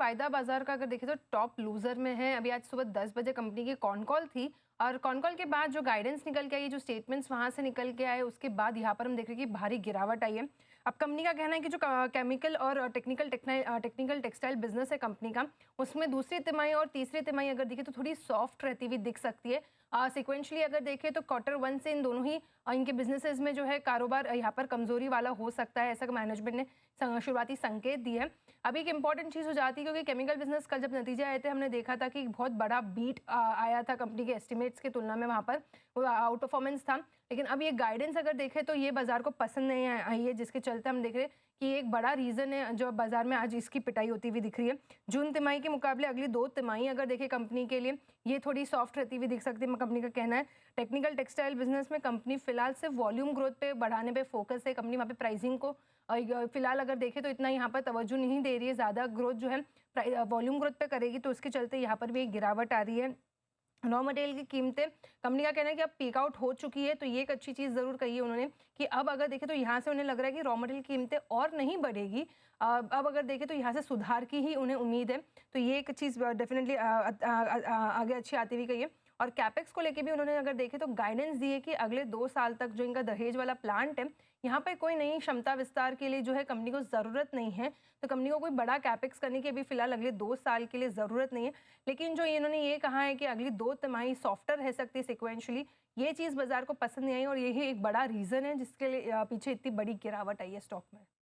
वायदा बाजार का अगर देखें तो टॉप लूजर में है। अभी आज सुबह 10 बजे कंपनी की कॉन कॉल थी और कॉन कॉल के बाद जो गाइडेंस निकल के आई, जो स्टेटमेंट्स वहां से निकल के आए, उसके बाद यहाँ पर हम देख रहे हैं कि भारी गिरावट आई है। अब कंपनी का कहना है कि जो केमिकल और टेक्निकल टेक्सटाइल बिजनेस है कंपनी का, उसमें दूसरी तिमाही और तीसरी तिमाही अगर देखें तो थोड़ी सॉफ्ट रहती हुई दिख सकती है। सिक्वेंशली अगर देखें तो क्वार्टर वन से इन दोनों ही इनके बिजनेसेस में जो है कारोबार यहाँ पर कमजोरी वाला हो सकता है, ऐसा मैनेजमेंट ने शुरुआती संकेत दिए हैं। अभी एक इंपॉर्टेंट चीज़ हो जाती है क्योंकि केमिकल बिजनेस कल जब नतीजे आए थे, हमने देखा था कि बहुत बड़ा बीट आया था कंपनी के एस्टिमेट्स की तुलना में, वहाँ पर वो आउट परफॉर्मेंस था। लेकिन अब ये गाइडेंस अगर देखें तो ये बाजार को पसंद नहीं आई है, जिसके चलते हम देख रहे हैं कि ये एक बड़ा रीज़न है जो बाजार में आज इसकी पिटाई होती हुई दिख रही है। जून तिमाही के मुकाबले अगली 2 तिमाही अगर देखें कंपनी के लिए, ये थोड़ी सॉफ्ट रहती हुई दिख सकती है, कंपनी का कहना है। टेक्निकल टेक्सटाइल बिजनेस में कंपनी फिलहाल सिर्फ वॉल्यूम ग्रोथ पे बढ़ाने पे फोकस है। कंपनी वहाँ पे प्राइसिंग को फिलहाल अगर देखें तो इतना यहाँ पर तवज्जो नहीं दे रही है, ज़्यादा ग्रोथ जो है वॉल्यूम ग्रोथ पे करेगी, तो उसके चलते यहाँ पर भी एक गिरावट आ रही है। रॉ मटेरियल की कीमतें, कंपनी का कहना है कि अब पीक आउट हो चुकी है, तो ये एक अच्छी चीज़ ज़रूर कही है उन्होंने कि अब अगर देखें तो यहाँ से उन्हें लग रहा है कि रॉ मटेरियल की कीमतें और नहीं बढ़ेगी। अब अगर देखें तो यहाँ से सुधार की ही उन्हें उम्मीद है, तो ये एक चीज़ डेफिनेटली आगे अच्छी आती हुई कही है। और कैपेक्स को लेके भी उन्होंने अगर देखें तो गाइडेंस दी है कि अगले 2 साल तक जो इनका दहेज वाला प्लांट है, यहाँ पे कोई नई क्षमता विस्तार के लिए जो है कंपनी को ज़रूरत नहीं है। तो कंपनी को कोई बड़ा कैपेक्स करने की अभी फिलहाल अगले 2 साल के लिए ज़रूरत नहीं है। लेकिन जो इन्होंने ये कहा है कि अगली 2 तिमाही सॉफ्टर रह सकती है सिक्वेंशली, ये चीज़ बाज़ार को पसंद नहीं आई और यही एक बड़ा रीज़न है जिसके लिए पीछे इतनी बड़ी गिरावट आई है स्टॉक में।